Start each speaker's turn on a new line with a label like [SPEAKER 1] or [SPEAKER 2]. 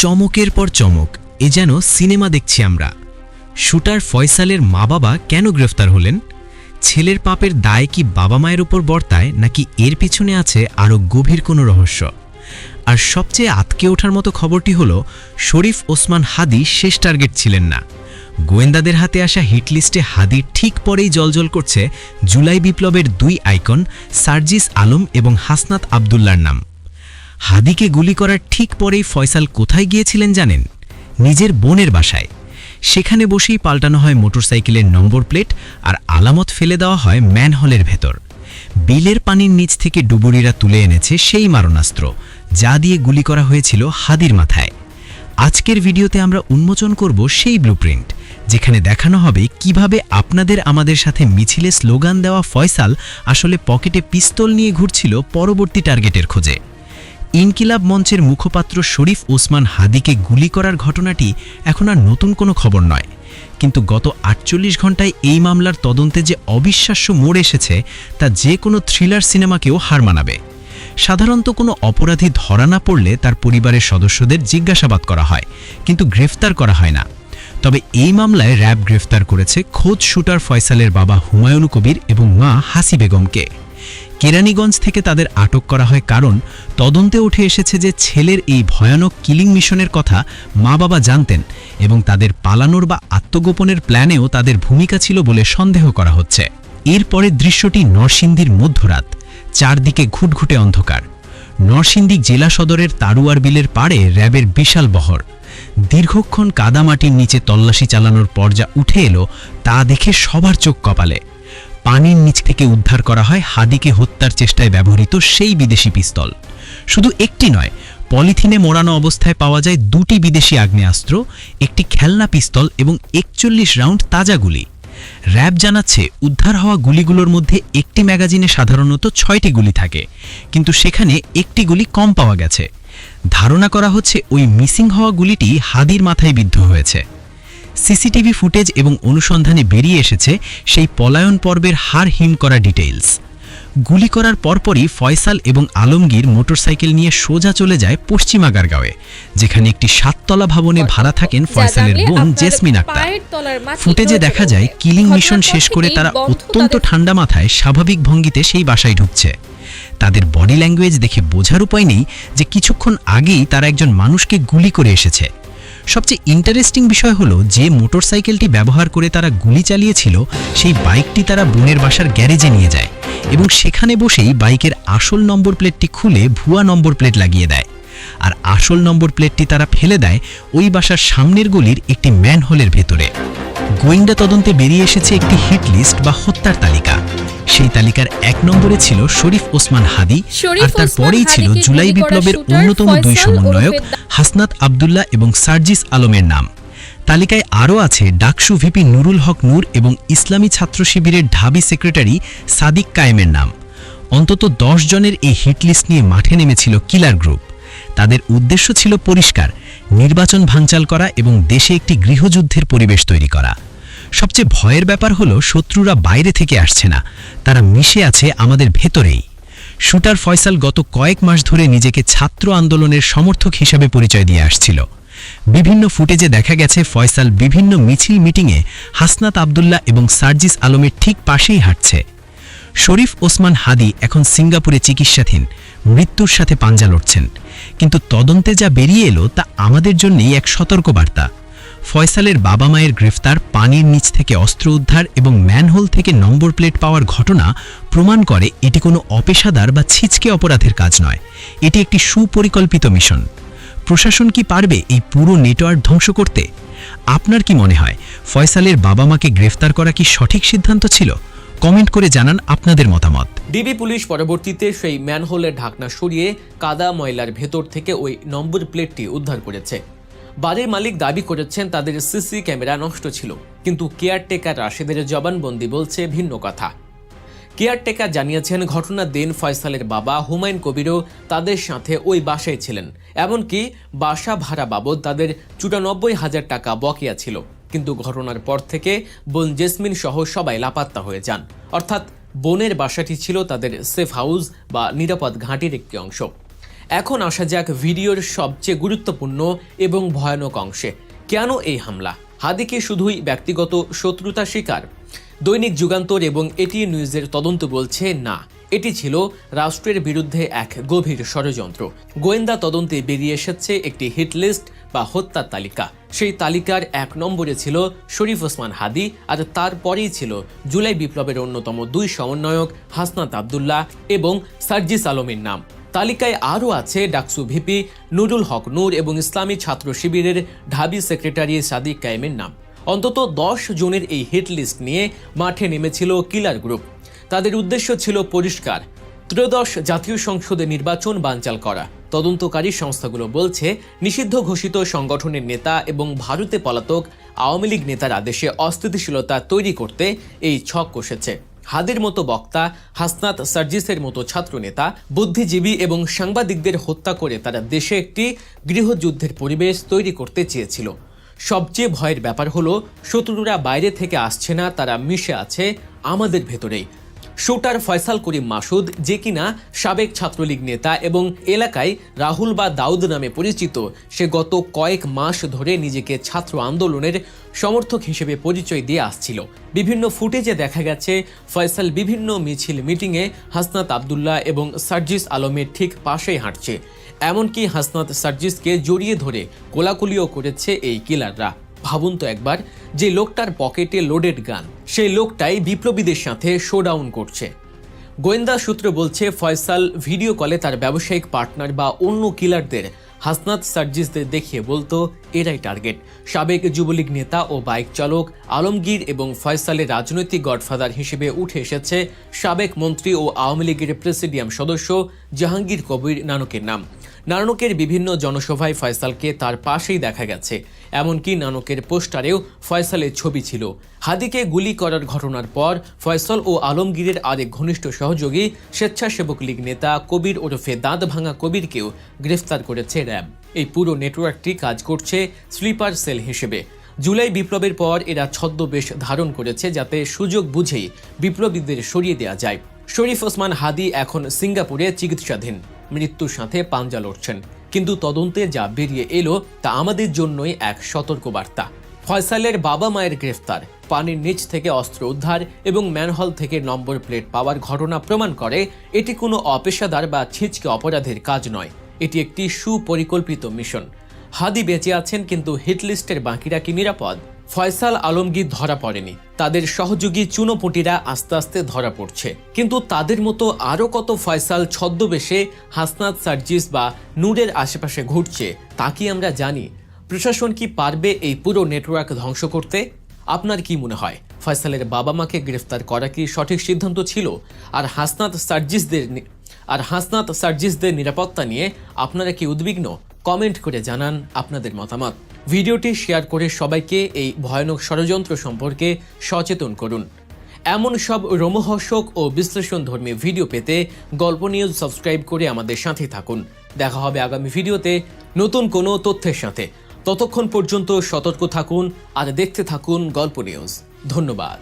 [SPEAKER 1] চমকের পর চমক, এ যেন সিনেমা দেখছি আমরা। শুটার ফয়সালের মা বাবা কেন গ্রেফতার হলেন? ছেলের পাপের দায় কি বাবা মায়ের উপর বর্তায়, নাকি এর পিছনে আছে আরও গভীর কোনো রহস্য? আর সবচেয়ে আতকে ওঠার মতো খবরটি হল, শরীফ ওসমান হাদি শেষ টার্গেট ছিলেন না। গোয়েন্দাদের হাতে আসা হিটলিস্টে হাদির ঠিক পরেই জ্বলজ্বল করছে জুলাই বিপ্লবের দুই আইকন সার্জিস আলম এবং হাসনাত আবদুল্লার নাম। হাদিকে গুলি করার ঠিক পরেই ফয়সাল কোথায় গিয়েছিলেন জানেন? নিজের বোনের বাসায়। সেখানে বসেই পাল্টানো হয় মোটরসাইকেলের নম্বর প্লেট আর আলামত ফেলে দেওয়া হয় ম্যানহোলের ভেতর। বিলের পানির নিচ থেকে ডুবুরিরা তুলে এনেছে সেই মারণাস্ত্র, যা দিয়ে গুলি করা হয়েছিল হাদির মাথায়। আজকের ভিডিওতে আমরা উন্মোচন করব সেই ব্লুপ্রিন্ট, যেখানে দেখানো হবে কিভাবে আপনাদের আমাদের সাথে মিছিলে স্লোগান দেওয়া ফয়সাল আসলে পকেটে পিস্তল নিয়ে ঘুরছিল পরবর্তী টার্গেটের খোঁজে। ইনকিলাব মঞ্চের মুখপাত্র শরীফ ওসমান হাদিকে গুলি করার ঘটনাটি এখন আর নতুন কোনো খবর নয়, কিন্তু গত ৪৮ ঘণ্টায় এই মামলার তদন্তে যে অবিশ্বাস্য মোড় এসেছে, তা যে কোনো থ্রিলার সিনেমাকেও হার মানাবে। সাধারণত কোনো অপরাধী ধরা না পড়লে তার পরিবারের সদস্যদের জিজ্ঞাসাবাদ করা হয়, কিন্তু গ্রেফতার করা হয় না। তবে এই মামলায় র্যাব গ্রেফতার করেছে খোদ শুটার ফয়সালের বাবা হুমায়ুন কবির এবং মা হাসি বেগমকে। কেরানীগঞ্জ থেকে তাদের আটক করা হয় কারণ তদন্তে উঠে এসেছে যে ছেলের এই ভয়ানক কিলিং মিশনের কথা মা বাবা জানতেন এবং তাদের পালানোর বা আত্মগোপনের প্ল্যানেও তাদের ভূমিকা ছিল বলে সন্দেহ করা হচ্ছে। এরপরের দৃশ্যটি নরসিংদীর মধ্যরাত, চারদিকে ঘুটঘুটে অন্ধকার। নরসিংদী জেলা সদরের তারুয়ার বিলের পাড়ে র্যাবের বিশাল বহর। দীর্ঘক্ষণ কাদামাটির নিচে তল্লাশি চালানোর পর যা উঠে এলো, তা দেখে সবার চোখ কপালে। পানির নিচ থেকে উদ্ধার করা হয় হাদিকে হত্যার চেষ্টায় ব্যবহৃত সেই বিদেশি পিস্তল। শুধু একটি নয়, পলিথিনে মোড়ানো অবস্থায় পাওয়া যায় দুটি বিদেশি আগ্নেয়াস্ত্র, একটি খেলনা পিস্তল এবং ৪১ রাউন্ড তাজা গুলি। র্যাব জানাচ্ছে, উদ্ধার হওয়া গুলিগুলোর মধ্যে একটি ম্যাগাজিনে সাধারণত ৬টি গুলি থাকে, কিন্তু সেখানে একটি গুলি কম পাওয়া গেছে। ধারণা করা হচ্ছে ওই মিসিং হওয়া গুলিটি হাদির মাথায় বিদ্ধ হয়েছে। সিসিটিভি ফুটেজ এবং অনুসন্ধানে বেরিয়ে এসেছে সেই পলায়ন পর্বের হাড় হিম করা ডিটেইলস। গুলি করার পরপরই ফয়সাল এবং আলমগীর মোটরসাইকেল নিয়ে সোজা চলে যায় পশ্চিম আগারগাঁওয়ে, যেখানে একটি ৭তলা ভবনে ভাড়া থাকেন ফয়সালের বোন জেসমিন আক্তার। ফুটেজে দেখা যায় কিলিং মিশন শেষ করে তারা অত্যন্ত ঠান্ডা মাথায় স্বাভাবিক ভঙ্গিতে সেই বাসায় ঢুকছে। তাদের বডি ল্যাঙ্গুয়েজ দেখে বোঝার উপায় নেই যে কিছুক্ষণ আগেই তারা একজন মানুষকে গুলি করে এসেছে। সবচেয়ে ইন্টারেস্টিং বিষয় হলো, যে মোটরসাইকেলটি ব্যবহার করে তারা গুলি চালিয়েছিল, সেই বাইকটি তারা বোনের বাসার গ্যারেজে নিয়ে যায় এবং সেখানে বসেই বাইকের আসল নম্বর প্লেটটি খুলে ভুয়া নম্বর প্লেট লাগিয়ে দেয়। আর আসল নম্বর প্লেটটি তারা ফেলে দেয় ওই বাসার সামনের গলির একটি ম্যানহোলের ভেতরে। গোয়েন্দা তদন্তে বেরিয়ে এসেছে একটি হিট লিস্ট বা হত্যার তালিকা। সেই তালিকার ১ নম্বরে ছিল শরীফ ওসমান হাদি, আর তার পরেই ছিল জুলাই বিপ্লবের অন্যতম দুই সমন্বয়ক হাসনাত আবদুল্লাহ এবং সার্জিস আলমের নাম। তালিকায় আরও আছে ডাকসু ভিপি নুরুল হক নূর এবং ইসলামী ছাত্র শিবিরের ঢাবি সেক্রেটারি সাদিক কায়েমের নাম। অন্তত ১০ জনের এই হিটলিস্ট নিয়ে মাঠে নেমেছিল কিলার গ্রুপ। তাদের উদ্দেশ্য ছিল পরিষ্কার: নির্বাচন ভাঙচাল করা এবং দেশে একটি গৃহযুদ্ধের পরিবেশ তৈরি করা। সবচেয়ে ভয়ের ব্যাপার হলো, শত্রুরা বাইরে থেকে আসছে না, তারা মিশে আছে আমাদের ভেতরেই। শুটার ফয়সাল গত কয়েক মাস ধরে নিজেকে ছাত্র আন্দোলনের সমর্থক হিসাবে পরিচয় দিয়ে আসছিল। বিভিন্ন ফুটেজে দেখা গেছে ফয়সাল বিভিন্ন মিছিল মিটিংয়ে হাসনাত আবদুল্লাহ এবং সার্জিস আলমের ঠিক পাশেই হাঁটছে। শরীফ ওসমান হাদি এখন সিঙ্গাপুরে চিকিৎসাধীন, মৃত্যুর সাথে পাঞ্জা লড়ছেন। কিন্তু তদন্তে যা বেরিয়ে এলো, তা আমাদের জন্যই এক সতর্কবার্তা। ফয়সালের বাবা মায়ের গ্রেফতার, পানির নিচ থেকে অস্ত্র উদ্ধার এবং ম্যানহোল থেকে নম্বর প্লেট পাওয়ার ঘটনা প্রমাণ করে এটি কোনো অপেশাদার বা ছিচকে অপরাধের কাজ নয়, এটি একটি সুপরিকল্পিত মিশন। প্রশাসন কি পারবে এই পুরো নেটওয়ার্ক ধ্বংস করতে? আপনার কি মনে হয়, ফয়সালের বাবা মাকে গ্রেফতার করা কি সঠিক সিদ্ধান্ত ছিল? কমেন্ট করে জানান আপনাদের মতামত।
[SPEAKER 2] ডিবি পুলিশ পরবর্তীতে সেই ম্যানহোলের ঢাকনা সরিয়ে কাদা ময়লার ভেতর থেকে ওই নম্বর প্লেটটি উদ্ধার করেছে। বাড়ির মালিক দাবি করেছেন তাদের সিসি ক্যামেরা নষ্ট ছিল, কিন্তু কেয়ারটেকার রাশেদের জবানবন্দি বলছে ভিন্ন কথা। কেয়ারটেকার জানিয়েছেন, ঘটনার দিন ফয়সালের বাবা হুমায়ুন কবিরও তাদের সাথে ওই বাসায় ছিলেন। এমনকি বাসা ভাড়া বাবদ তাদের ৯৪,০০০ টাকা বকেয়া ছিল। কিন্তু ঘটনার পর থেকে বোন জেসমিন সহ সবাই লাপাত্তা হয়ে যান। অর্থাৎ বোনের বাসাটি ছিল তাদের সেফ হাউস বা নিরাপদ ঘাঁটির একটি অংশ। এখন আসা যাক ভিডিওর সবচেয়ে গুরুত্বপূর্ণ এবং ভয়ানক অংশে। কেন এই হামলা? হাদি কি শুধুই ব্যক্তিগত শত্রুতা শিকার? দৈনিক যুগান্তর এবং এটিএন নিউজের তদন্ত বলছে না, এটি ছিল রাষ্ট্রের বিরুদ্ধে এক গভীর ষড়যন্ত্র। গোয়েন্দা তদন্তে বেরিয়ে এসেছে একটি হিট লিস্ট বা হত্যার তালিকা। সেই তালিকার 1 নম্বরে ছিল শরীফ ওসমান হাদি, আর তারপরেই ছিল জুলাই বিপ্লবের অন্যতম 2 সমন্বয়ক হাসনাত আবদুল্লাহ এবং সার্জিস আলমের নাম। তালিকায় আরও আছে ডাকসু ভিপি নুরুল হক নূর এবং ইসলামী ছাত্র শিবিরের ঢাবি সেক্রেটারি সাদিক কায়েমের নাম। অন্তত 10 জনের এই হিট লিস্ট নিয়ে মাঠে নেমেছিল কিলার গ্রুপ। তাদের উদ্দেশ্য ছিল পরিষ্কার, ত্রয়োদশ জাতীয় সংসদে নির্বাচন বানচাল করা। তদন্তকারী সংস্থাগুলো বলছে, নিষিদ্ধ ঘোষিত সংগঠনের নেতা এবং ভারতে পলাতক আওয়ামী লীগ নেতার আদেশে অস্থিতিশীলতা তৈরি করতে এই ছক কষেছে। হাদির মতো বক্তা, হাসনাত সার্জিসের মতো ছাত্রনেতা, বুদ্ধিজীবী এবং সাংবাদিকদের হত্যা করে তারা দেশে একটি গৃহযুদ্ধের পরিবেশ তৈরি করতে চেয়েছিল। সবচেয়ে ভয়ের ব্যাপার হলো, শত্রুরা বাইরে থেকে আসছে না, তারা মিশে আছে আমাদের ভেতরেই। শুটার ফয়সাল করিম মাসুদ, যে কিনা সাবেক ছাত্রলীগ নেতা এবং এলাকায় রাহুল বা দাউদ নামে পরিচিত, সে গত কয়েক মাস ধরে নিজেকে ছাত্র আন্দোলনের সমর্থক হিসেবে পরিচয় দিয়ে আসছিল। বিভিন্ন ফুটেজে দেখা গেছে ফয়সাল বিভিন্ন মিছিল মিটিংয়ে হাসনাত আবদুল্লাহ এবং সার্জিস আলমের ঠিক পাশেই হাঁটছে। এমনকি হাসনাত সার্জিসকে জড়িয়ে ধরে কোলাকুলিও করেছে এই কিলাররা। ভাবুন তো একবার, যে লোকটার পকেটে লোডেড গান, সেই লোকটাই বিপ্লবীদের সাথে শোডাউন করছে। গোয়েন্দা সূত্র বলছে, ফয়সাল ভিডিও কলে তার ব্যবসায়িক পার্টনার বা অন্য কিলারদের হাসনাত সার্জিসদের দেখিয়ে বলতো, এরাই টার্গেট। সাবেক যুবলীগ নেতা ও বাইক চালক আলমগীর এবং ফয়সালের রাজনৈতিক গডফাদার হিসেবে উঠে এসেছে সাবেক মন্ত্রী ও আওয়ামী লীগের প্রেসিডিয়াম সদস্য জাহাঙ্গীর কবির নানকের নাম। নানকের বিভিন্ন জনসভায় ফয়সালকে তার পাশেই দেখা গেছে। এমনকি নানকের পোস্টারেও ফয়সালের ছবি ছিল। হাদিকে গুলি করার ঘটনার পর ফয়সাল ও আলমগীরের আরেক ঘনিষ্ঠ সহযোগী স্বেচ্ছাসেবক লীগ নেতা কবির ওরফে দাঁত ভাঙা কবিরকেও গ্রেফতার করেছে র্যাব। এই পুরো নেটওয়ার্কটি কাজ করছে স্লিপার সেল হিসেবে। জুলাই বিপ্লবের পর এরা ছদ্মবেশ ধারণ করেছে, যাতে সুযোগ বুঝেই বিপ্লবীদের সরিয়ে দেওয়া যায়। শরীফ ওসমান হাদি এখন সিঙ্গাপুরে চিকিৎসাধীন, মৃত্যুর সাথে পাঞ্জা লড়ছেন। কিন্তু তদন্তে যা বেরিয়ে এলো তা আমাদের জন্যই এক সতর্কবার্তা। ফয়সালের বাবা মায়ের গ্রেফতার, পানির নিচ থেকে অস্ত্র উদ্ধার এবং ম্যানহোল থেকে নম্বর প্লেট পাওয়ার ঘটনা প্রমাণ করে এটি কোনো অপেশাদার বা ছিচকে অপরাধের কাজ নয়, এটি একটি সুপরিকল্পিত মিশন। হাদি বেঁচে আছেন, কিন্তু হিটলিস্টের বাকিরা কি নিরাপদ? ফয়সাল আলমগীর ধরা পড়েনি, তাদের সহযোগী চুনোপুটিরা আস্তে আস্তে ধরা পড়ছে। কিন্তু তাদের মতো আরও কত ফয়সাল ছদ্মবেশে হাসনাত সার্জিস বা নূরের আশেপাশে ঘুরছে তা কি আমরা জানি? প্রশাসন কি পারবে এই পুরো নেটওয়ার্ক ধ্বংস করতে? আপনার কি মনে হয়, ফয়সালের বাবা মাকে গ্রেফতার করা কি সঠিক সিদ্ধান্ত ছিল? আর হাসনাত সার্জিসদের নিরাপত্তা নিয়ে আপনারা কি উদ্বিগ্ন? কমেন্ট করে জানান আপনাদের মতামত। ভিডিওটি শেয়ার করে সবাইকে এই ভয়ানক ষড়যন্ত্র সম্পর্কে সচেতন করুন। এমন সব রোমহর্ষক ও বিশ্লেষণধর্মী ভিডিও পেতে গল্প নিউজ সাবস্ক্রাইব করে আমাদের সাথে থাকুন। দেখা হবে আগামী ভিডিওতে নতুন কোনো তথ্যের সাথে। ততক্ষণ পর্যন্ত সতর্ক থাকুন আর দেখতে থাকুন গল্প নিউজ। ধন্যবাদ।